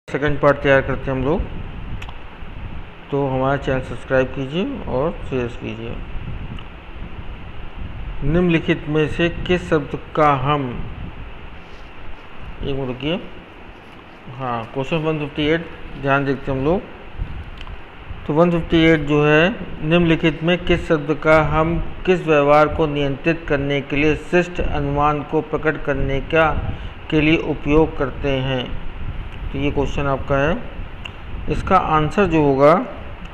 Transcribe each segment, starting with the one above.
Second part तैयार करते हैं हम लोग। तो हमारा चैनल सब्सक्राइब कीजिए और शेयर कीजिए। निम्नलिखित में से किस शब्द का हम एक मिनट रुकिए। हाँ, क्वेश्चन 158 ध्यान देखते हैं हम लोग। तो 158 जो है, निम्नलिखित में किस शब्द का हम किस व्यवहार को नियंत्रित करने के लिए शिष्ट अनुमान को प्रकट करने के लिए उपयोग करते हैं। तो ये क्वेश्चन आपका है। इसका आंसर जो होगा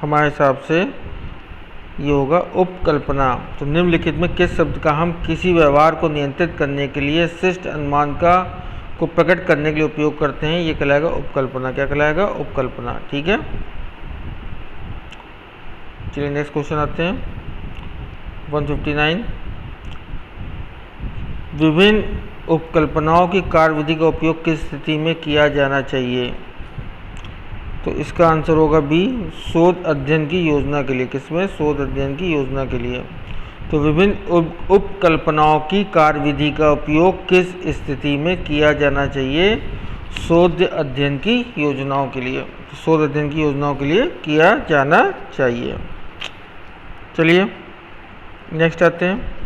हमारे हिसाब से ये होगा उपकल्पना। तो निम्नलिखित में किस शब्द का हम किसी व्यवहार को नियंत्रित करने के लिए शिष्ट अनुमान को प्रकट करने के लिए उपयोग करते हैं, ये कहलाएगा उपकल्पना। क्या कहलाएगा? उपकल्पना। ठीक है, चलिए नेक्स्ट क्वेश्चन आते हैं। 159 विभिन्न उपकल्पनाओं की कार्यविधि का उपयोग किस स्थिति में किया जाना चाहिए। तो इसका आंसर होगा बी, शोध अध्ययन की योजना के लिए। किसमें? शोध अध्ययन की योजना के लिए। तो विभिन्न उपकल्पनाओं की कार्यविधि का उपयोग किस स्थिति में किया जाना चाहिए? शोध अध्ययन की योजनाओं के लिए। तो शोध अध्ययन की योजनाओं के लिए किया जाना चाहिए। चलिए नेक्स्ट आते हैं।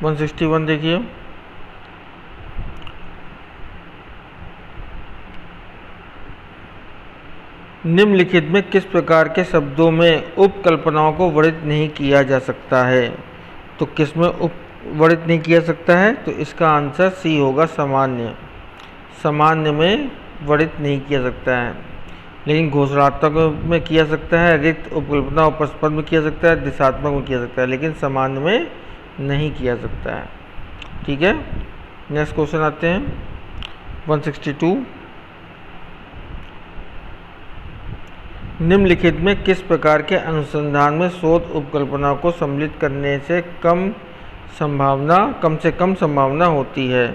वन 161 देखिए। निम्नलिखित में किस प्रकार के शब्दों में उपकल्पनाओं को वर्णित नहीं किया जा सकता है। तो किस में वर्णित नहीं किया सकता है? तो इसका आंसर सी होगा, सामान्य। सामान्य में वर्णित नहीं किया सकता है, लेकिन घोषणात्मक में किया सकता है, रिक्त उपकल्पना उपस्पद में किया सकता है, दिशात्मक में किया सकता है, लेकिन सामान्य में नहीं किया सकता है। ठीक है, नेक्स्ट क्वेश्चन आते हैं। 162 निम्नलिखित में किस प्रकार के अनुसंधान में शोध उपकल्पना को सम्मिलित करने से कम से कम संभावना होती है।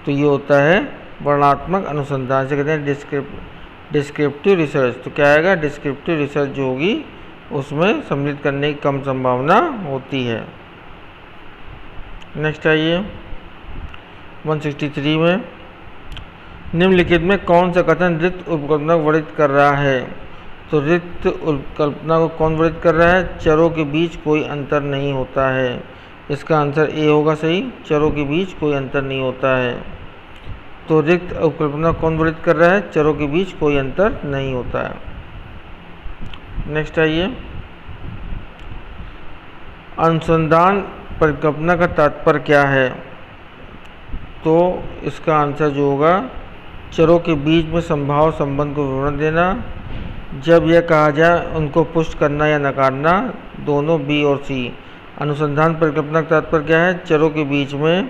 तो ये होता है वर्णनात्मक अनुसंधान, से कहते हैं डिस्क्रिप्टिव रिसर्च। तो क्या आएगा? डिस्क्रिप्टिव रिसर्च जो होगी उसमें सम्मिलित करने की कम संभावना होती है। नेक्स्ट आइए 163 में निम्नलिखित में कौन सा कथन रिक्त उपकल्पना को वर्णित कर रहा है। तो रिक्त उपकल्पना को कौन वर्णित कर रहा है? चरों के बीच कोई अंतर नहीं होता है। इसका आंसर ए होगा सही, चरों के बीच कोई अंतर नहीं होता है। तो रिक्त उपकल्पना कौन वर्णित कर रहा है? चरों के बीच कोई अंतर नहीं होता है। नेक्स्ट आइए, अनुसंधान परिकल्पना का तात्पर्य क्या है। तो इसका आंसर जो होगा, चरों के बीच में संभाव संबंध को विवरण देना, जब यह कहा जाए उनको पुष्ट करना या नकारना, दोनों बी और सी। अनुसंधान परिकल्पना का तात्पर्य क्या है? चरों के बीच में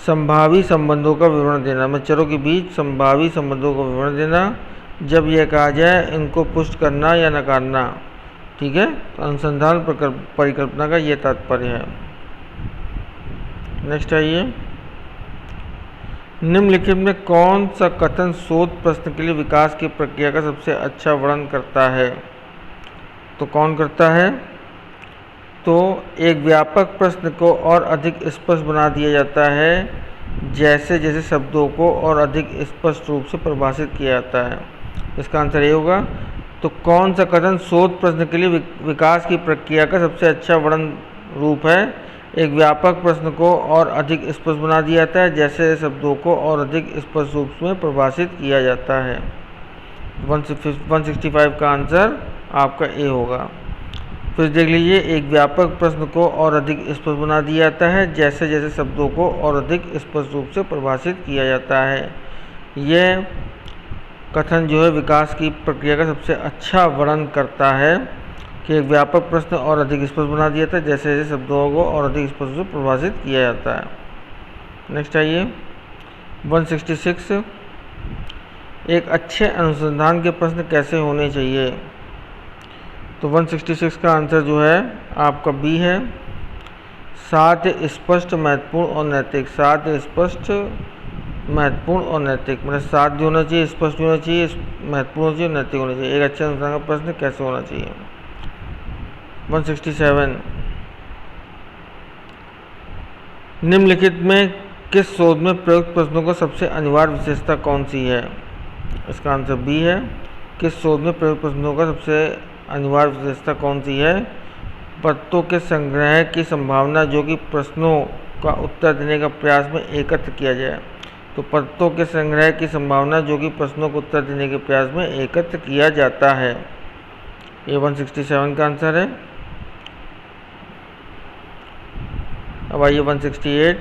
संभावी संबंधों का विवरण देना। मैं चरों के बीच संभावी संबंधों का विवरण देना, जब यह कहा जाए इनको पुष्ट करना या नकारना। ठीक है, तो अनुसंधान परिकल्पना का यह तात्पर्य है। नेक्स्ट आइए, निम्नलिखित में कौन सा कथन शोध प्रश्न के लिए विकास की प्रक्रिया का सबसे अच्छा वर्णन करता है। तो कौन करता है? तो एक व्यापक प्रश्न को और अधिक स्पष्ट बना दिया जाता है, जैसे जैसे शब्दों को और अधिक स्पष्ट रूप से परिभाषित किया जाता है। इसका आंसर ये होगा। तो कौन सा कथन शोध प्रश्न के लिए विकास की प्रक्रिया का सबसे अच्छा वर्णन रूप है? एक व्यापक प्रश्न को और अधिक स्पष्ट बना दिया जाता है, जैसे शब्दों को और अधिक स्पष्ट रूप में परिभाषित किया जाता है। 165 का आंसर आपका ए होगा। फिर देख लीजिए, एक व्यापक प्रश्न को और अधिक स्पष्ट बना दिया जाता है, जैसे जैसे शब्दों को और अधिक स्पष्ट रूप से परिभाषित किया जाता है। यह कथन जो है विकास की प्रक्रिया का सबसे अच्छा वर्णन करता है कि एक व्यापक प्रश्न और अधिक स्पष्ट बना दिया जाता है, जैसे जैसे शब्दों को और अधिक स्पष्ट रूप से परिभाषित किया जाता है। नेक्स्ट आइए 166 एक अच्छे अनुसंधान के प्रश्न कैसे होने चाहिए। तो 166 का आंसर जो है आपका बी है, साध्य स्पष्ट महत्वपूर्ण और नैतिक। साध्य स्पष्ट महत्वपूर्ण और नैतिक, मतलब साध्य होना चाहिए, स्पष्ट होना चाहिए, महत्वपूर्ण होना चाहिए, नैतिक होना चाहिए। एक अच्छे अनुसंधान का प्रश्न कैसे होना चाहिए। 167 निम्नलिखित में किस शोध में प्रयुक्त प्रश्नों का सबसे अनिवार्य विशेषता कौन सी है? इसका आंसर बी है। किस शोध में प्रयुक्त प्रश्नों का सबसे अनिवार्य विशेषता कौन सी है? पत्तों के संग्रह की संभावना जो कि प्रश्नों का उत्तर देने का प्रयास में एकत्र किया जाए। तो पत्तों के संग्रह की संभावना जो कि प्रश्नों को उत्तर देने के प्रयास में एकत्र किया जाता है। ये 167 का आंसर है। अब आइए 168।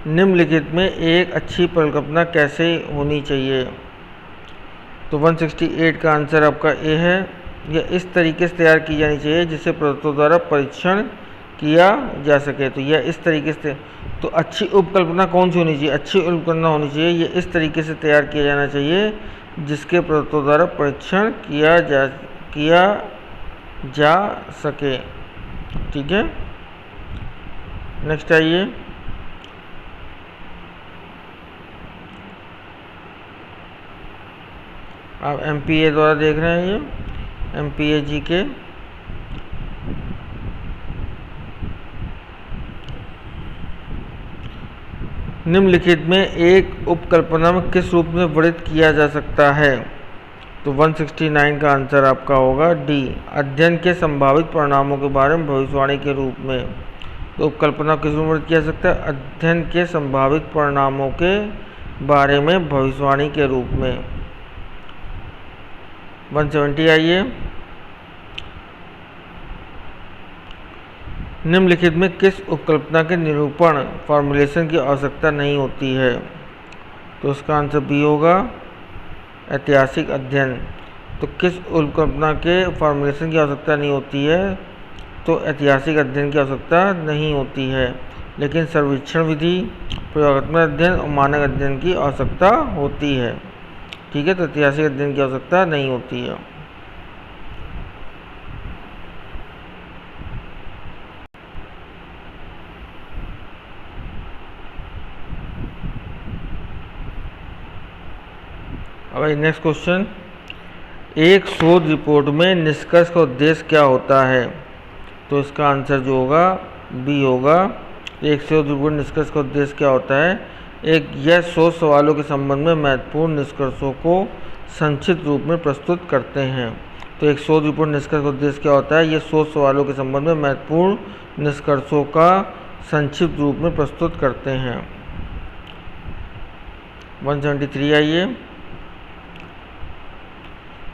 निम्नलिखित में एक अच्छी परिकल्पना कैसे होनी चाहिए? तो 168 का आंसर आपका ए है। यह इस तरीके से तैयार की जानी चाहिए जिससे प्रदत्तों द्वारा परीक्षण किया जा सके। तो यह इस तरीके से, तो अच्छी उपकल्पना कौन सी होनी चाहिए? अच्छी उपकल्पना होनी चाहिए ये इस तरीके से तैयार किया जाना चाहिए जिसके प्रदत्तों द्वारा परीक्षण किया जा सके। ठीक है, नेक्स्ट आइए। आप MPA द्वारा देख रहे हैं, ये MPA जी के निम्नलिखित में एक उपकल्पना में किस रूप में वर्णित किया जा सकता है? तो 169 का आंसर आपका होगा डी, अध्ययन के संभावित परिणामों के बारे में भविष्यवाणी के रूप में। तो उपकल्पना किस रूप में वर्णित किया जा सकता है? अध्ययन के संभावित परिणामों के बारे में भविष्यवाणी के रूप में। 170 आइए। निम्नलिखित में किस उपकल्पना के निरूपण फॉर्मुलेशन की आवश्यकता नहीं होती है? तो उसका आंसर बी होगा, ऐतिहासिक अध्ययन। तो किस उपकल्पना के फॉर्मुलेशन की आवश्यकता नहीं होती है? तो ऐतिहासिक अध्ययन की आवश्यकता नहीं होती है, लेकिन सर्वेक्षण विधि, प्रयोगात्मक अध्ययन और मानक अध्ययन की आवश्यकता होती है। ठीक है, तो ऐतिहासिक अध्ययन की आवश्यकता नहीं होती है। अब नेक्स्ट क्वेश्चन, एक शोध रिपोर्ट में निष्कर्ष का उद्देश्य क्या होता है? तो इसका आंसर जो होगा बी होगा। एक शोध रिपोर्ट निष्कर्ष का उद्देश्य क्या होता है? एक यह शोध सवालों के संबंध में महत्वपूर्ण निष्कर्षों को संक्षिप्त रूप में प्रस्तुत करते हैं। तो एक शोध रिपोर्ट निष्कर्ष का उद्देश्य क्या होता है? ये शोध सवालों के संबंध में महत्वपूर्ण निष्कर्षों का संक्षिप्त रूप में प्रस्तुत करते हैं। 173 आइए।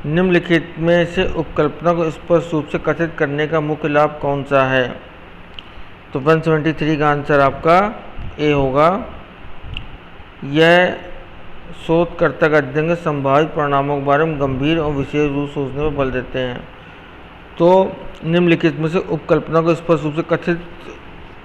निम्नलिखित में से उपकल्पना को स्पष्ट रूप से कथित करने का मुख्य लाभ कौन सा है? तो 173 का आंसर आपका ए होगा। यह शोधकर्ता का अध्ययन के संभावित परिणामों के बारे में गंभीर और विशेष रूप से सोचने पर बल देते हैं। तो निम्नलिखित में से उपकल्पना को स्पष्ट रूप से कथित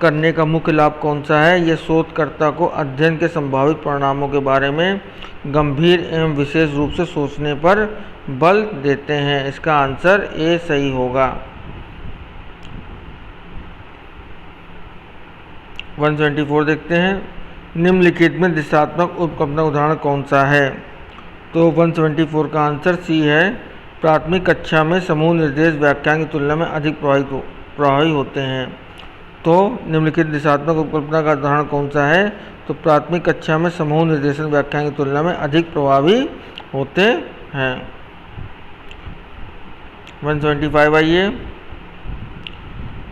करने का मुख्य लाभ कौन सा है? यह शोधकर्ता को अध्ययन के संभावित परिणामों के बारे में गंभीर एवं विशेष रूप से सोचने पर बल देते हैं। इसका आंसर ए सही होगा। 174 देखते हैं। निम्नलिखित में दिशात्मक उपकल्पना उदाहरण कौन सा है? तो 174 का आंसर सी है। प्राथमिक कक्षा में समूह निर्देश व्याख्यान की तुलना में अधिक प्रभावी होते हैं। तो निम्नलिखित दिशात्मक उपकल्पना का उदाहरण कौन सा है? तो प्राथमिक कक्षा में समूह निर्देशन व्याख्यान की तुलना में अधिक प्रभावी होते हैं। 175 आइए।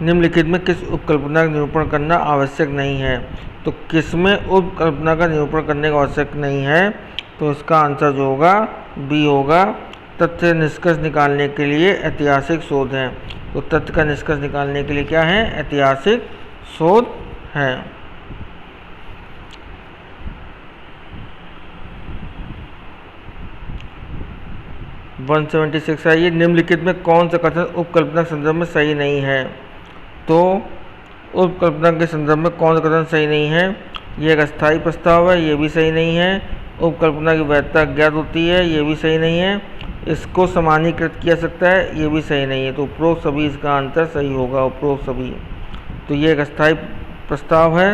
निम्नलिखित में किस उपकल्पना का निरूपण करना आवश्यक नहीं है? तो किसमें उपकल्पना का निरूपण करने का आवश्यक नहीं है? तो इसका आंसर जो होगा बी होगा। तथ्य निष्कर्ष निकालने के लिए ऐतिहासिक शोध है। तो तथ्य का निष्कर्ष निकालने के लिए क्या है? ऐतिहासिक शोध है। वन 176 आइए। निम्नलिखित में कौन सा कथन उपकल्पना के संदर्भ में सही नहीं है? तो उपकल्पना के संदर्भ में कौन सा कथन सही नहीं है? यह एक अस्थायी प्रस्ताव है, ये भी सही नहीं है। उपकल्पना की वैधता ज्ञात होती है, ये भी सही नहीं है। इसको सामान्यीकृत किया सकता है, ये भी सही नहीं है। तो उपरोक्त सभी इसका आंसर सही होगा, उपरोक्त सभी। तो ये एक अस्थायी प्रस्ताव है,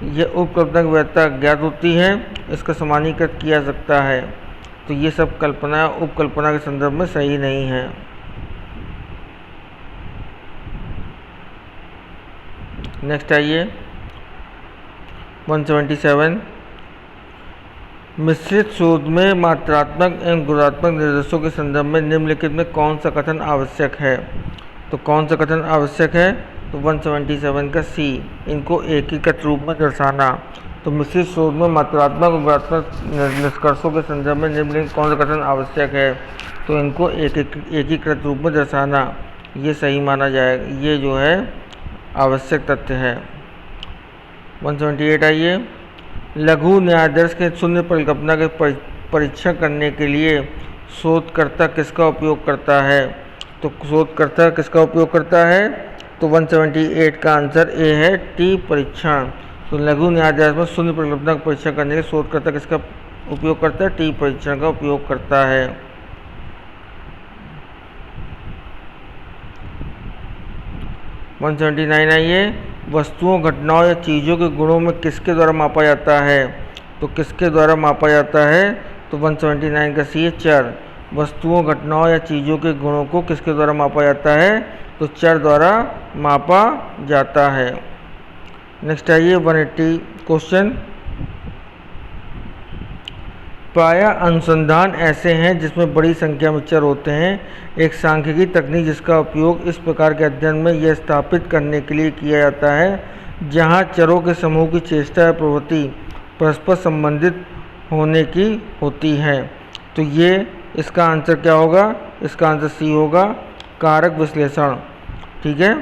यह उपकल्पना की वैधता ज्ञात होती है, इसका सामान्यीकृत किया जा सकता है। तो ये सब कल्पना उपकल्पना के संदर्भ में सही नहीं है। नेक्स्ट आइए। 177 मिश्रित शोध में मात्रात्मक एवं गुणात्मक निर्देशों के संदर्भ में निम्नलिखित में कौन सा कथन आवश्यक है। तो कौन सा कथन आवश्यक है, तो 177 का सी, इनको एकीकृत रूप में दर्शाना। तो मिश्रित शोध में मात्रात्मक और गुणात्मक निष्कर्षों के संदर्भ में निम्नलिखित कौन सा कथन आवश्यक है, तो इनको एकीकृत रूप में दर्शाना, ये सही माना जाएगा, ये जो है आवश्यक तथ्य है। 178 आइए, लघु न्यायाधीश के शून्य परिकल्पना के परीक्षण करने के लिए शोधकर्ता किसका उपयोग करता है। तो शोधकर्ता किसका उपयोग करता है, तो 178 का आंसर ए है, टी परीक्षण। तो लघु न्यायाधीश में शून्य परिकल्पना का परीक्षण करने के लिए शोधकर्ता किसका उपयोग करता है, टी परीक्षण का उपयोग करता है। 179 आइए, वस्तुओं, घटनाओं या चीज़ों के गुणों में किसके द्वारा मापा जाता है। तो किसके द्वारा मापा जाता है, तो 179 का सी है, चर। वस्तुओं, घटनाओं या चीज़ों के गुणों को किसके द्वारा मापा जाता है, तो चर द्वारा मापा जाता है। नेक्स्ट आइए 180 क्वेश्चन, प्रायः अनुसंधान ऐसे हैं जिसमें बड़ी संख्या में चर होते हैं। एक सांख्यिकी तकनीक जिसका उपयोग इस प्रकार के अध्ययन में यह स्थापित करने के लिए किया जाता है जहां चरों के समूह की चेष्टा या प्रवृत्ति परस्पर संबंधित होने की होती है। तो ये इसका आंसर क्या होगा, इसका आंसर सी होगा, कारक विश्लेषण। ठीक है,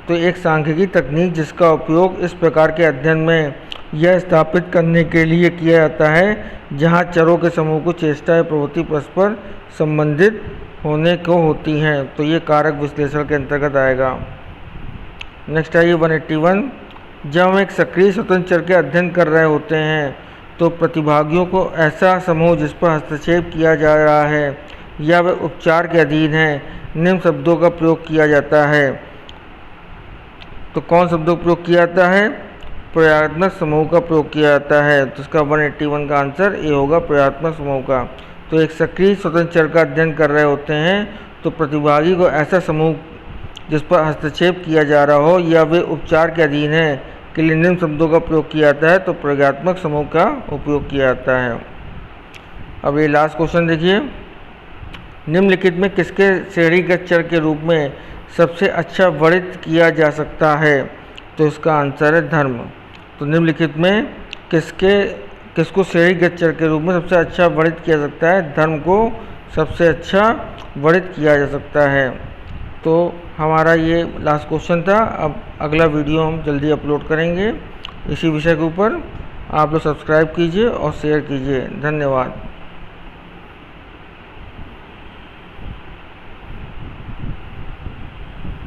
तो एक सांख्यिकी तकनीक जिसका उपयोग इस प्रकार के अध्ययन में यह स्थापित करने के लिए किया जाता है जहां चरों के समूह को चेष्टा या प्रवृत्ति परस्पर संबंधित होने को होती हैं, तो ये कारक विश्लेषण के अंतर्गत आएगा। नेक्स्ट आइए 181, जब हम एक सक्रिय स्वतंत्र चर के अध्ययन कर रहे होते हैं तो प्रतिभागियों को ऐसा समूह जिस पर हस्तक्षेप किया जा रहा है या वह उपचार के अधीन है निम्न शब्दों का प्रयोग किया जाता है। तो कौन शब्दों का प्रयोग किया जाता है, प्रयोगात्मक समूह का प्रयोग किया जाता है। तो इसका 181 का आंसर ए होगा, प्रयोगात्मक समूह का। तो एक सक्रिय स्वतंत्र चर का अध्ययन कर रहे होते हैं तो प्रतिभागी को ऐसा समूह जिस पर हस्तक्षेप किया जा रहा हो या वे उपचार के अधीन है के लिए निम्न शब्दों का प्रयोग किया जाता है, तो प्रयोगात्मक समूह का उपयोग किया जाता है। अब ये लास्ट क्वेश्चन देखिए, निम्नलिखित में किसके श्रेणीगत चर के रूप में सबसे अच्छा वर्णित किया जा सकता है। तो इसका आंसर है धर्म। तो निम्नलिखित में किसको श्रेणीगत चर के रूप में सबसे अच्छा वर्णित किया जा सकता है, धर्म को सबसे अच्छा वर्णित किया जा सकता है। तो हमारा ये लास्ट क्वेश्चन था। अब अगला वीडियो हम जल्दी अपलोड करेंगे इसी विषय के ऊपर। आप लोग सब्सक्राइब कीजिए और शेयर कीजिए। धन्यवाद।